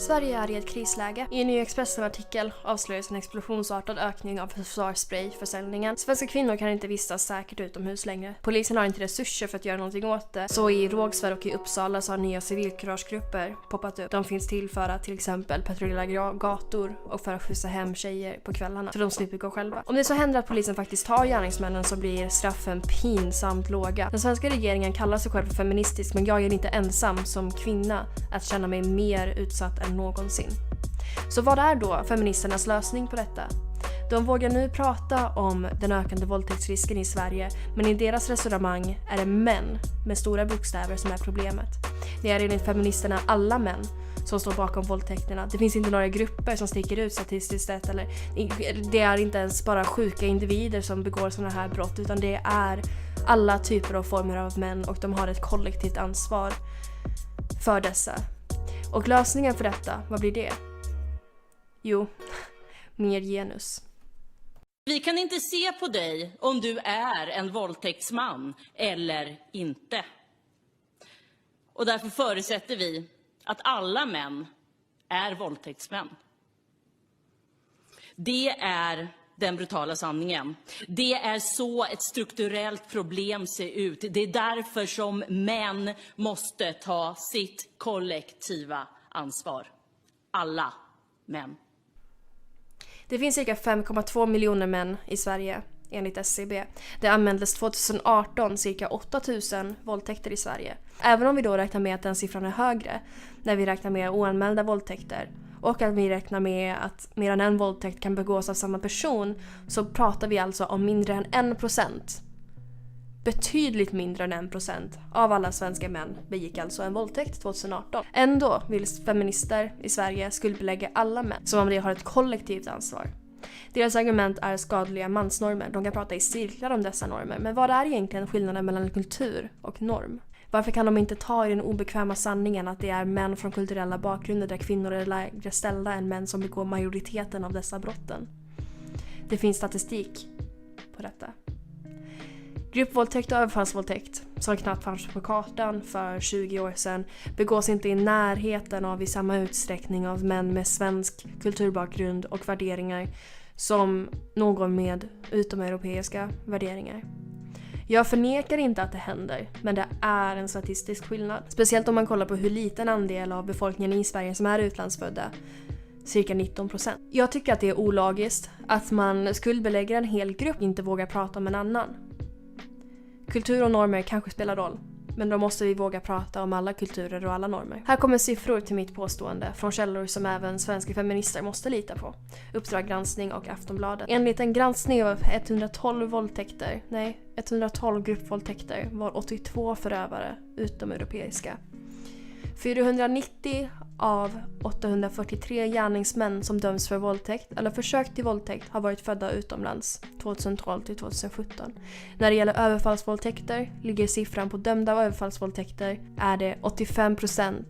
Sverige är i ett krisläge. I en ny Expressen-artikel avslöjas en explosionsartad ökning av försvarssprayförsäljningen. Svenska kvinnor kan inte vistas säkert utomhus längre. Polisen har inte resurser för att göra någonting åt det. Så i Rågsved och i Uppsala så har nya civilkuragegrupper poppat upp. De finns till för att till exempel patrullera gator och för att skjutsa hem tjejer på kvällarna så de slipper gå själva. Om det så händer att polisen faktiskt tar gärningsmännen så blir straffen pinsamt låga. Den svenska regeringen kallar sig själv feministisk, men jag är inte ensam som kvinna att känna mig mer utsatt än någonsin. Så vad är då feministernas lösning på detta? De vågar nu prata om den ökande våldtäktsrisken i Sverige, men i deras resonemang är det män med stora bokstäver som är problemet. Det är enligt feministerna alla män som står bakom våldtäkterna. Det finns inte några grupper som sticker ut statistiskt sett, eller det är inte ens bara sjuka individer som begår sådana här brott, utan det är alla typer av former av män och de har ett kollektivt ansvar för dessa. Och lösningen för detta, vad blir det? Jo, mer genus. Vi kan inte se på dig om du är en våldtäktsman eller inte. Och därför förutsätter vi att alla män är våldtäktsmän. Det är den brutala sanningen. Det är så ett strukturellt problem ser ut. Det är därför som män måste ta sitt kollektiva ansvar. Alla män. Det finns cirka 5,2 miljoner män i Sverige enligt SCB. Det anmäldes 2018 cirka 8000 våldtäkter i Sverige. Även om vi då räknar med att den siffran är högre när vi räknar med oanmälda våldtäkter och att vi räknar med att mer än en våldtäkt kan begås av samma person, så pratar vi alltså om mindre än 1%. Betydligt mindre än 1% av alla svenska män begick alltså en våldtäkt 2018. Ändå vill feminister i Sverige skuldbelägga alla män som om de har ett kollektivt ansvar. Deras argument är skadliga mansnormer. De kan prata i cirklar om dessa normer. Men vad är egentligen skillnaden mellan kultur och norm? Varför kan de inte ta i den obekväma sanningen att det är män från kulturella bakgrunder där kvinnor är lägre ställda än män som begår majoriteten av dessa brotten? Det finns statistik på detta. Gruppvåldtäkt och överfallsvåldtäkt, som knappt fanns på kartan för 20 år sedan, begås inte i närheten av i samma utsträckning av män med svensk kulturbakgrund och värderingar som någon med utomeuropeiska värderingar. Jag förnekar inte att det händer, men det är en statistisk skillnad. Speciellt om man kollar på hur liten andel av befolkningen i Sverige som är utlandsfödda. Cirka 19%. Jag tycker att det är ologiskt att man skuldbelägger en hel grupp inte vågar prata om en annan. Kultur och normer kanske spelar roll, men då måste vi våga prata om alla kulturer och alla normer. Här kommer siffror till mitt påstående från källor som även svenska feminister måste lita på. Uppdrag granskning och Aftonbladet. Enligt en granskning av 112 gruppvåldtäkter var 82 förövare utomeuropeiska. 490 av 843 gärningsmän som döms för våldtäkt eller försök till våldtäkt har varit födda utomlands 2012 till 2017. När det gäller överfallsvåldtäkter ligger siffran på dömda överfallsvåldtäkter är det 85%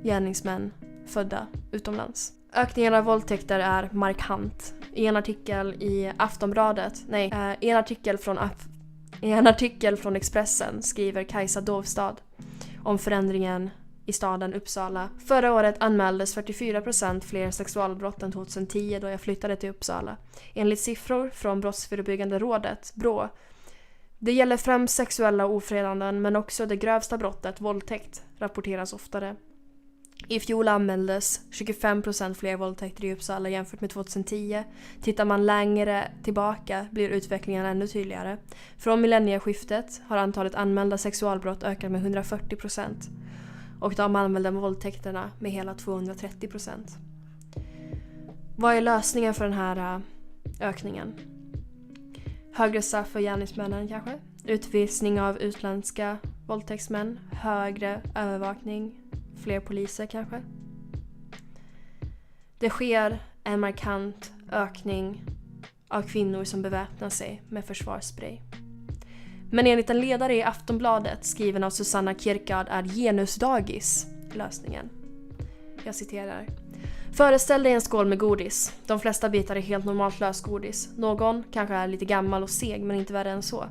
gärningsmän födda utomlands. Ökningen av våldtäkter är markant. I en artikel i Aftonbladet, i en artikel från Expressen skriver Kajsa Dovstad om förändringen i staden Uppsala. Förra året anmäldes 44% fler sexualbrott än 2010 då jag flyttade till Uppsala. Enligt siffror från Brottsförebyggande rådet, BRÅ. Det gäller främst sexuella ofredanden, men också det grövsta brottet, våldtäkt, rapporteras oftare. I fjol anmäldes 25% fler våldtäkter i Uppsala jämfört med 2010. Tittar man längre tillbaka blir utvecklingen ännu tydligare. Från millennieskiftet har antalet anmälda sexualbrott ökat med 140%. Och de anmälda våldtäkterna med hela 230%. Vad är lösningen för den här ökningen? Högre straff för gärningsmännen kanske? Utvisning av utländska våldtäktsmän? Högre övervakning? Fler poliser kanske? Det sker en markant ökning av kvinnor som beväpnar sig med försvarsspray. Men enligt en ledare i Aftonbladet skriven av Susanna Kierkegaard är genusdagis lösningen. Jag citerar. Föreställ dig en skål med godis. De flesta bitar är helt normalt lösgodis. Någon kanske är lite gammal och seg men inte värre än så.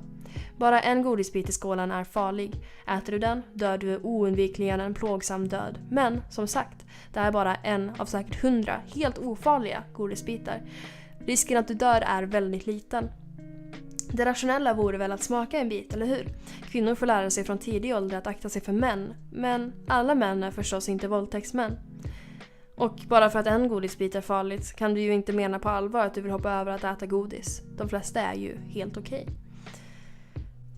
Bara en godisbit i skålen är farlig. Äter du den dör du oundvikligen en plågsam död. Men som sagt, det är bara en av säkert 100 helt ofarliga godisbitar. Risken att du dör är väldigt liten. Det rationella vore väl att smaka en bit, eller hur? Kvinnor får lära sig från tidig ålder att akta sig för män. Men alla män är förstås inte våldtäktsmän. Och bara för att en godisbit är farligt kan du ju inte mena på allvar att du vill hoppa över att äta godis. De flesta är ju helt okej.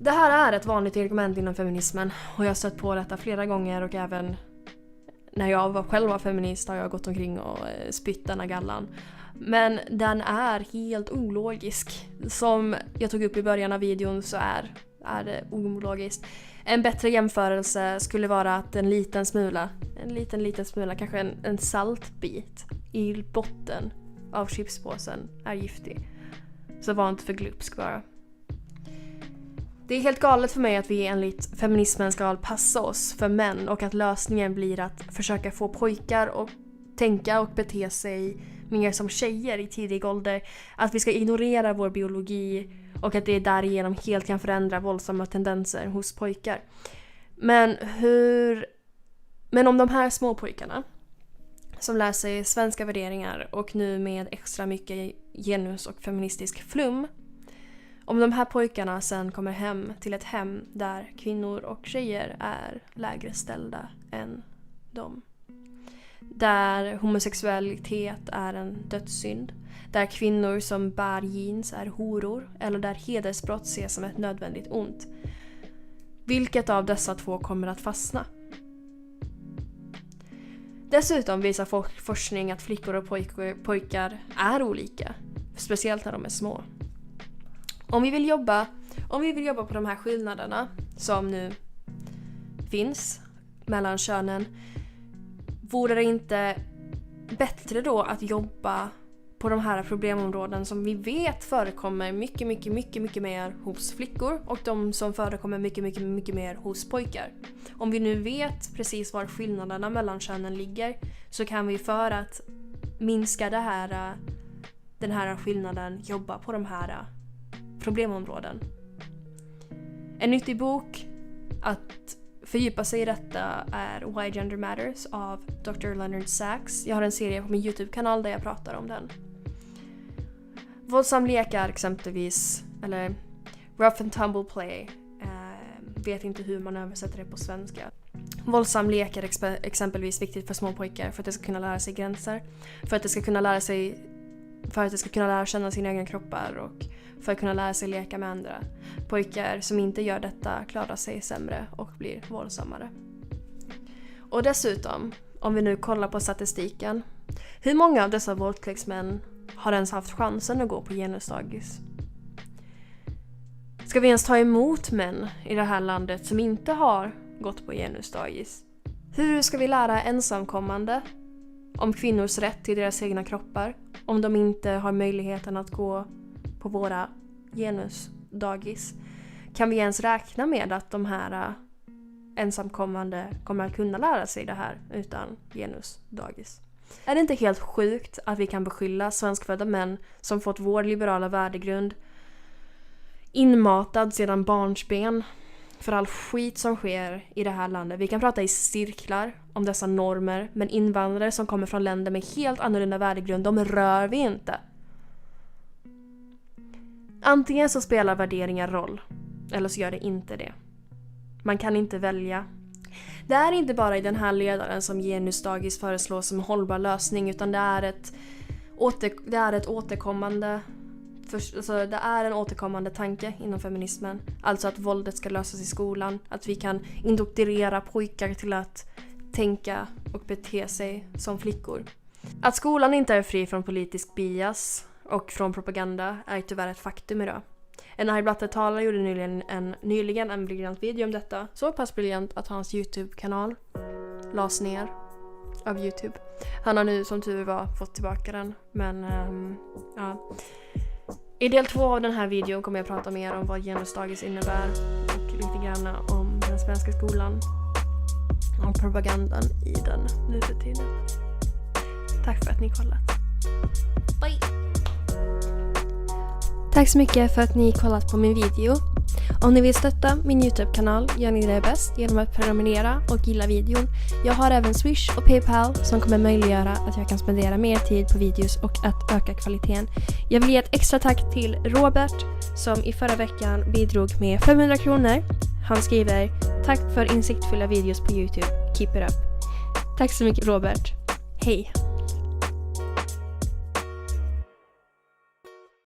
Det här är ett vanligt argument inom feminismen och jag har stött på detta flera gånger och även när jag själv var feminist har jag gått omkring och spytt denna gallan. Men den är helt ologisk. Som jag tog upp i början av videon så är det ologiskt. En bättre jämförelse skulle vara att en liten smula, kanske en saltbit i botten av chipspåsen är giftig. Så var inte för glupsk bara. Det är helt galet för mig att vi enligt feminismen ska passa oss för män och att lösningen blir att försöka få pojkar att tänka och bete sig mer som tjejer i tidig ålder. Att vi ska ignorera vår biologi och att det därigenom helt kan förändra våldsamma tendenser hos pojkar. Men om de här små pojkarna som lär sig svenska värderingar och nu med extra mycket genus och feministisk flum, om de här pojkarna sen kommer hem till ett hem där kvinnor och tjejer är lägre ställda än dem. Där homosexualitet är en dödssynd. Där kvinnor som bär jeans är horor. Eller där hedersbrott ses som ett nödvändigt ont. Vilket av dessa två kommer att fastna? Dessutom visar forskning att flickor och pojkar är olika. Speciellt när de är små. Om vi vill jobba på de här skillnaderna som nu finns mellan könen, vore det inte bättre då att jobba på de här problemområden som vi vet förekommer mycket mer hos flickor och de som förekommer mycket mer hos pojkar. Om vi nu vet precis var skillnaderna mellan könen ligger så kan vi för att minska den här skillnaden jobba på de här problemområden. En nyttig bok att fördjupa sig i detta är Why Gender Matters av Dr. Leonard Sachs. Jag har en serie på min YouTube-kanal där jag pratar om den. Våldsam lekar exempelvis, eller rough and tumble play, vet inte hur man översätter det på svenska. Våldsam lek är exempelvis viktigt för små pojkar för att de ska kunna lära sig gränser, för att de ska kunna lära känna sina egna kroppar och för att kunna lära sig leka med andra. Pojkar som inte gör detta klarar sig sämre och blir våldsammare. Och dessutom, om vi nu kollar på statistiken, hur många av dessa våldtäktsmän har ens haft chansen att gå på genusdagis? Ska vi ens ta emot män i det här landet som inte har gått på genusdagis? Hur ska vi lära ensamkommande om kvinnors rätt till deras egna kroppar om de inte har möjligheten att gå på våra genusdagis? Kan vi ens räkna med att de här ensamkommande kommer att kunna lära sig det här utan genusdagis? Är det inte helt sjukt att vi kan beskylla svenskfödda män som fått vår liberala värdegrund inmatad sedan barnsben för all skit som sker i det här landet? Vi kan prata i cirklar om dessa normer, men invandrare som kommer från länder med helt annorlunda värdegrund, de rör vi inte. Antingen så spelar värderingar roll, eller så gör det inte det. Man kan inte välja. Det är inte bara i den här ledaren som genusdagis föreslås som hållbar lösning, utan det är en återkommande tanke inom feminismen. Alltså att våldet ska lösas i skolan, att vi kan indoktrinera pojkar till att tänka och bete sig som flickor. Att skolan inte är fri från politisk bias och från propaganda är tyvärr ett faktum idag. En Argblatte-talare gjorde nyligen en briljant video om detta. Så pass briljant att hans YouTube-kanal lades ner av YouTube. Han har nu som tur var fått tillbaka den. Men ja. I del 2 av den här videon kommer jag prata mer om vad genusdagis innebär och lite grann om den svenska skolan och propagandan i den nu för tiden. Tack för att ni kollat. Bye! Tack så mycket för att ni kollat på min video. Om ni vill stötta min YouTube-kanal gör ni det bäst genom att prenumerera och gilla videon. Jag har även Swish och PayPal som kommer möjliggöra att jag kan spendera mer tid på videos och att öka kvaliteten. Jag vill ge ett extra tack till Robert som i förra veckan bidrog med 500 kronor. Han skriver: tack för insiktfulla videos på YouTube. Keep it up. Tack så mycket Robert. Hej!